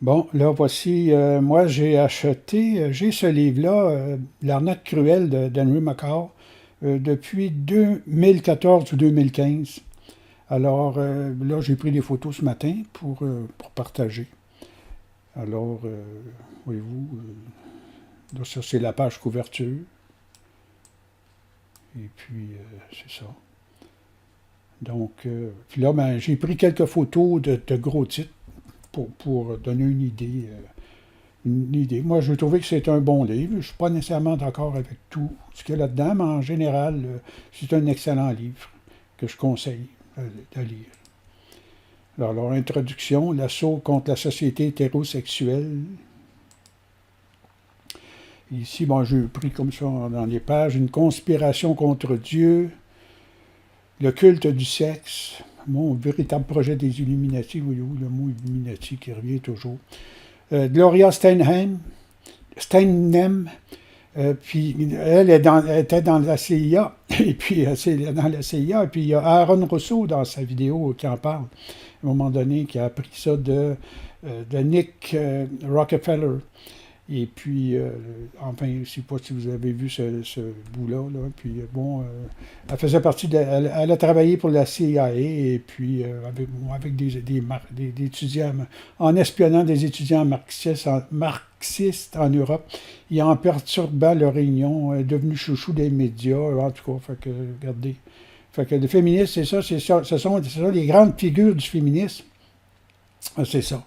Bon, là, voici, moi, j'ai ce livre-là, L'arnaque cruelle d'Henry Mackay, depuis 2014 ou 2015. Alors, là, j'ai pris des photos ce matin pour partager. Alors, voyez-vous, là, ça, c'est la page couverture. Et puis, c'est ça. Donc, puis là, ben, j'ai pris quelques photos de gros titres pour donner une idée. Moi, je trouvais que c'est un bon livre. Je ne suis pas nécessairement d'accord avec tout ce qu'il y a là-dedans, mais en général, c'est un excellent livre que je conseille de lire. Alors, leur introduction, l'assaut contre la société hétérosexuelle. Ici, bon, j'ai pris comme ça dans les pages, une conspiration contre Dieu, le culte du sexe, mon véritable projet des Illuminati, voyez-vous, le mot Illuminati qui revient toujours. Gloria Steinem, puis elle était dans la CIA, et puis c'est dans la CIA, et puis il y a Aaron Russo dans sa vidéo qui en parle, à un moment donné, qui a appris ça de Nick Rockefeller. Et puis, enfin, je ne sais pas si vous avez vu ce bout-là, là. Puis, bon, elle faisait partie elle a travaillé pour la CIA, et puis avec des étudiants, en espionnant des étudiants marxistes en Europe, et en perturbant leur réunion, elle est devenue chouchou des médias, en tout cas, fait que, regardez. Fait que le féminisme, c'est ça, ce sont les grandes figures du féminisme, c'est ça.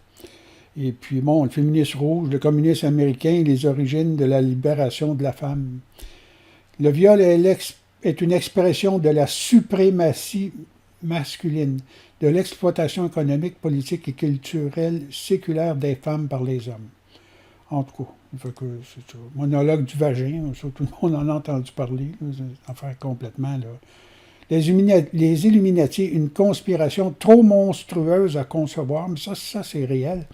Et puis, bon, le féminisme rouge, le communisme américain, les origines de la libération de la femme. Le viol est une expression de la suprématie masculine, de l'exploitation économique, politique et culturelle séculaire des femmes par les hommes. En tout cas, il faut que c'est ça. Monologue du vagin, ça, tout le monde en a entendu parler, c'est une affaire complètement, là. Les Illuminati, une conspiration trop monstrueuse à concevoir, mais ça c'est réel.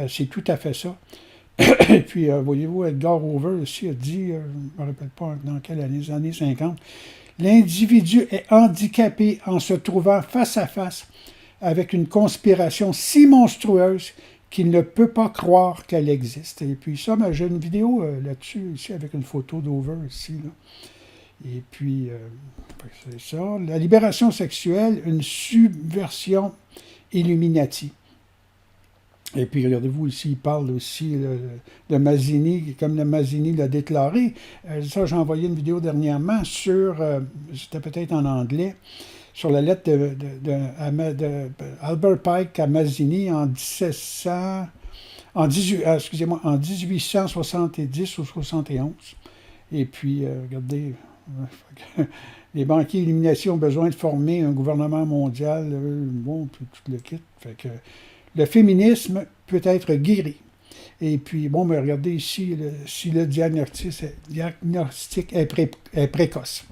C'est tout à fait ça. Et puis, voyez-vous, Edgar Hoover aussi a dit, je ne me rappelle pas dans quelle année, les années 50, l'individu est handicapé en se trouvant face à face avec une conspiration si monstrueuse qu'il ne peut pas croire qu'elle existe. Et puis ça, ben, j'ai une vidéo là-dessus, ici, avec une photo d'Hoover ici, là. Et puis, c'est ça. La libération sexuelle, une subversion Illuminati. Et puis, regardez-vous ici, il parle aussi de Mazzini, comme le Mazzini l'a déclaré. Ça, j'ai envoyé une vidéo dernièrement sur, c'était peut-être en anglais, sur la lettre de Albert Pike à Mazzini en 1700, excusez-moi, en 1870 ou 71. Et puis, regardez, les banquiers Illuminati ont besoin de former un gouvernement mondial, bon, puis tout le kit. Fait que le féminisme peut être guéri. Et puis, bon, mais regardez ici, si le diagnostic est précoce.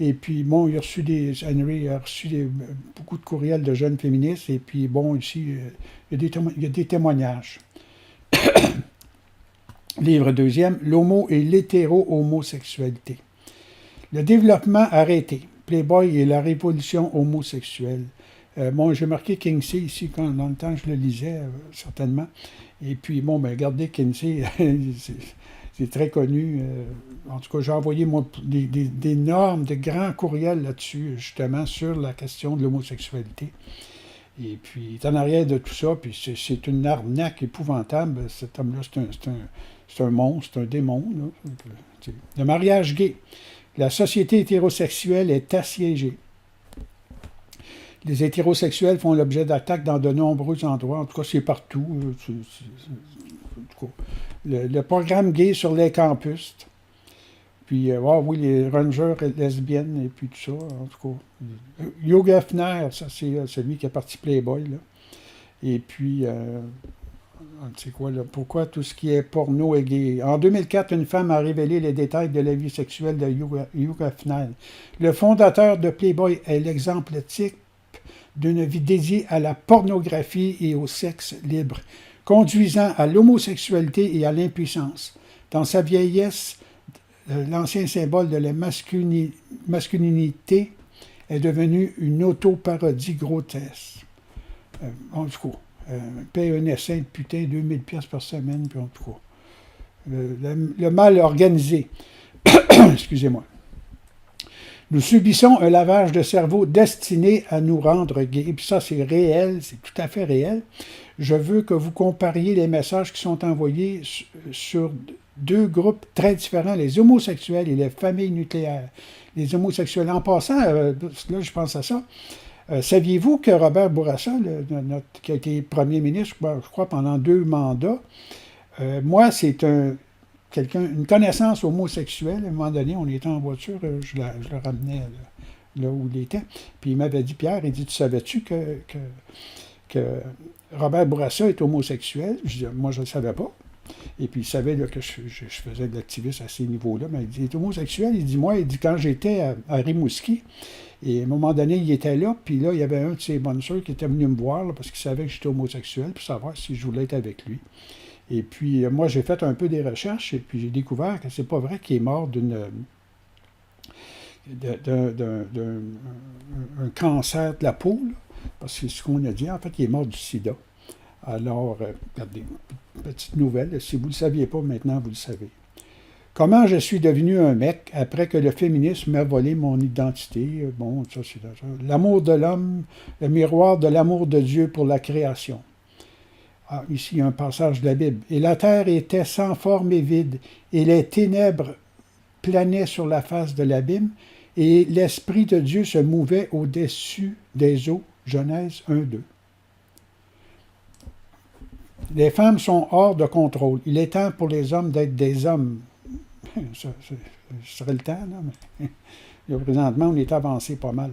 Et puis, bon, Henry a reçu beaucoup de courriels de jeunes féministes. Et puis, bon, ici, il y a des témoignages. Livre deuxième, l'homo et l'hétéro-homosexualité. Le développement arrêté. Playboy et la révolution homosexuelle. Bon, j'ai marqué Kinsey ici, dans le temps je le lisais, certainement. Et puis, bon, ben, regardez, Kinsey, c'est très connu. En tout cas, j'ai envoyé moi, des normes, de grands courriels là-dessus, justement, sur la question de l'homosexualité. Et puis, il est en arrière de tout ça, puis c'est une arnaque épouvantable. Cet homme-là, c'est un monstre, c'est un démon. Là. Le mariage gay. La société hétérosexuelle est assiégée. Les hétérosexuels font l'objet d'attaques dans de nombreux endroits. En tout cas, c'est partout. En tout cas, le programme gay sur les campus. Puis, oui, les rangers lesbiennes et puis tout ça. En tout cas, Hugh Hefner, ça, c'est celui qui a parti Playboy. Là. Et puis, c'est quoi, là? Pourquoi tout ce qui est porno est gay? En 2004, une femme a révélé les détails de la vie sexuelle de Hugh Hefner. Le fondateur de Playboy est l'exemple type d'une vie dédiée à la pornographie et au sexe libre, conduisant à l'homosexualité et à l'impuissance. Dans sa vieillesse, l'ancien symbole de la masculinité est devenu une auto-parodie grotesque. En tout cas, paye un essaim de putain 2000 pièces par semaine, puis en tout cas. Le mal organisé. Excusez-moi. Nous subissons un lavage de cerveau destiné à nous rendre gays. Puis ça, c'est réel, c'est tout à fait réel. Je veux que vous compariez les messages qui sont envoyés sur deux groupes très différents, les homosexuels et les familles nucléaires. Les homosexuels. En passant, là, je pense à ça. Saviez-vous que Robert Bourassa, qui a été premier ministre, je crois, pendant 2 mandats, moi, c'est une connaissance homosexuelle. À un moment donné, on était en voiture, je le ramenais là où il était. Puis il m'avait dit, Pierre, il dit, tu savais-tu que Robert Bourassa est homosexuel? Je dis, moi, je ne le savais pas. Et puis il savait là, que je faisais de l'activisme à ces niveaux-là. Mais il dit, il est homosexuel. Il dit, moi, quand j'étais à Rimouski, et à un moment donné, il était là, puis là, il y avait un de ses bonnes sœurs qui était venu me voir, là, parce qu'il savait que j'étais homosexuel, pour savoir si je voulais être avec lui. Et puis, moi, j'ai fait un peu des recherches, et puis j'ai découvert que c'est pas vrai qu'il est mort d'un cancer de la peau, là, parce que c'est ce qu'on a dit, en fait, il est mort du sida. Alors, regardez, petite nouvelle, si vous ne le saviez pas, maintenant, vous le savez. Comment je suis devenu un mec après que le féminisme m'a volé mon identité? Bon, ça, c'est ça. L'amour de l'homme, le miroir de l'amour de Dieu pour la création. Ah, ici, il y a un passage de la Bible. Et la terre était sans forme et vide, et les ténèbres planaient sur la face de l'abîme, et l'Esprit de Dieu se mouvait au-dessus des eaux. Genèse 1-2. Les femmes sont hors de contrôle. Il est temps pour les hommes d'être des hommes. Ça serait le temps, là, mais là, présentement, on est avancé pas mal.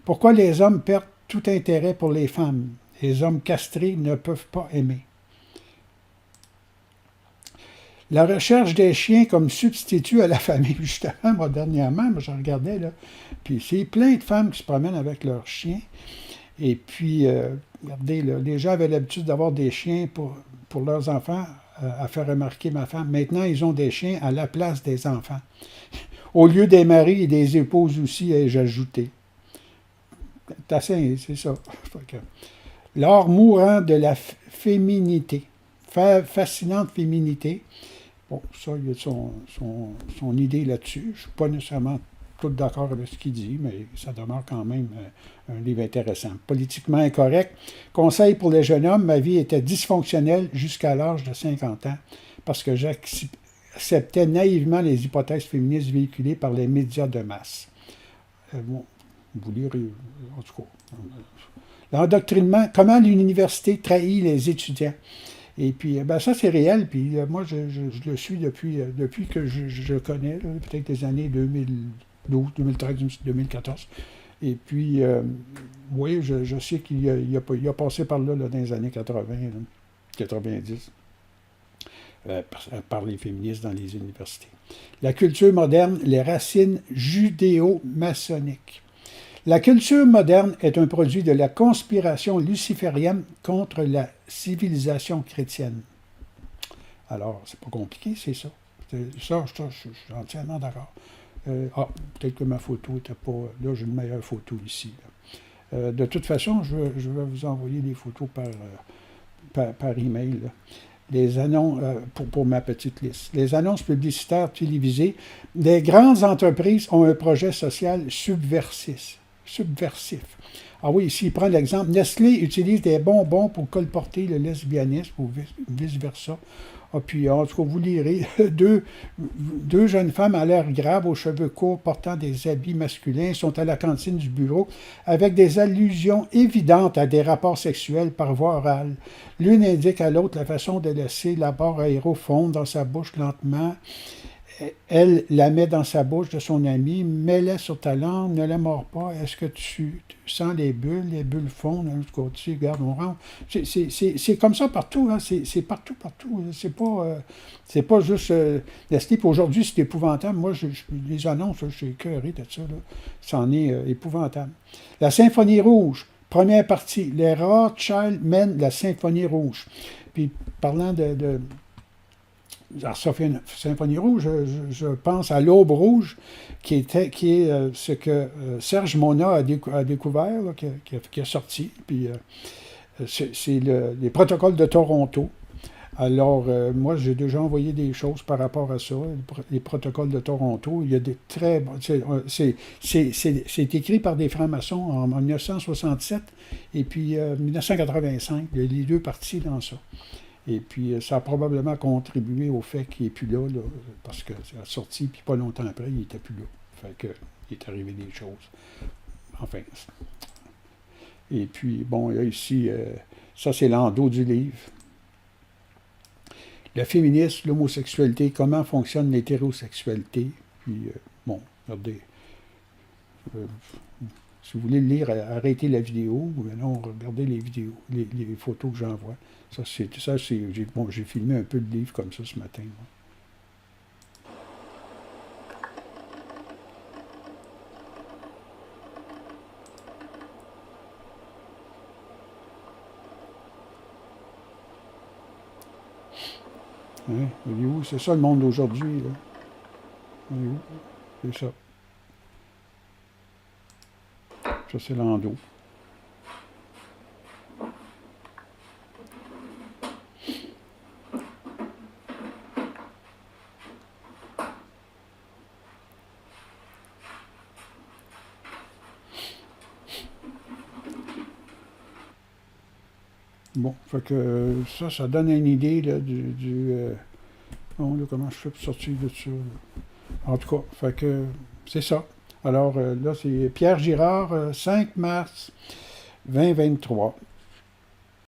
Pourquoi les hommes perdent tout intérêt pour les femmes? Les hommes castrés ne peuvent pas aimer. La recherche des chiens comme substitut à la famille. Justement, moi, dernièrement, je regardais, là, puis c'est plein de femmes qui se promènent avec leurs chiens. Et puis, regardez, là, les gens avaient l'habitude d'avoir des chiens pour leurs enfants, à faire remarquer ma femme. Maintenant, ils ont des chiens à la place des enfants. Au lieu des maris et des épouses aussi, ai-je ajouté. C'est ça. L'art mourant de la féminité. Fascinante féminité. Bon, ça, il y a son idée là-dessus. Je ne suis pas nécessairement tout d'accord avec ce qu'il dit, mais ça demeure quand même un livre intéressant. Politiquement incorrect. Conseil pour les jeunes hommes, ma vie était dysfonctionnelle jusqu'à l'âge de 50 ans parce que j'acceptais naïvement les hypothèses féministes véhiculées par les médias de masse. Bon, vous lirez, en tout cas. L'endoctrinement, comment l'université trahit les étudiants. Et puis, ça, c'est réel. Puis, moi, je le suis depuis que je connais, là, peut-être des années 2012, 2013, 2014. Et puis, oui, je sais qu'il a passé par là, dans les années 80, là, 90, par les féministes dans les universités. La culture moderne, les racines judéo-maçonniques. La culture moderne est un produit de la conspiration luciférienne contre la civilisation chrétienne. Alors, c'est pas compliqué, c'est ça. Ça, je suis entièrement d'accord. Peut-être que ma photo n'était pas... Là, j'ai une meilleure photo ici. De toute façon, je vais vous envoyer des photos par email. Là. Les annonces, pour ma petite liste. Les annonces publicitaires télévisées. Les grandes entreprises ont un projet social subversif. Ah oui, ici, il prend l'exemple. Nestlé utilise des bonbons pour colporter le lesbianisme ou vice-versa. Ah, puis, en tout cas, vous lirez, deux jeunes femmes à l'air grave, aux cheveux courts, portant des habits masculins, sont à la cantine du bureau avec des allusions évidentes à des rapports sexuels par voie orale. L'une indique à l'autre la façon de laisser la barre aéro fondre dans sa bouche lentement. Elle la met dans sa bouche de son ami, mets-la sur ta langue, ne la mords pas. Est-ce que tu sens les bulles fondent de l'autre côté, regarde, on rentre. C'est comme ça partout, hein. C'est partout. C'est pas juste Nestlé. Aujourd'hui, c'est épouvantable. Moi, les annonces, je suis écœuré de ça. Là. C'en est épouvantable. La Symphonie rouge, première partie. Les Rothschild mènent la Symphonie rouge. Puis, parlant de la Symphonie rouge, je pense à l'Aube rouge, qui est ce que Serge Mona a découvert, là, qui a sorti. Puis, c'est les protocoles de Toronto. Alors, moi, j'ai déjà envoyé des choses par rapport à ça, les protocoles de Toronto. Il y a des très bons. C'est écrit par des francs-maçons en 1967 et puis 1985. Il y a les deux parties dans ça. Et puis, ça a probablement contribué au fait qu'il n'est plus là, parce que c'est sorti, puis pas longtemps après, il n'était plus là. Fait que, il est arrivé des choses. Enfin. Et puis, bon, il y a ici, ça c'est l'endos du livre. Le féminisme, l'homosexualité, comment fonctionne l'hétérosexualité. Puis, bon, regardez. Euh, si vous voulez le lire, arrêtez la vidéo, ou non, regardez les vidéos, les photos que j'envoie. J'ai filmé un peu de livre comme ça ce matin. Moi. Hein? Voyez-vous, c'est ça le monde d'aujourd'hui. Voyez-vous, c'est ça. Ça, c'est l'endo. Bon, fait que ça donne une idée là, bon, là, comment je fais pour sortir de ça. Là. En tout cas, fait que c'est ça. Alors là, c'est Pierre Girard, 5 mars 2023.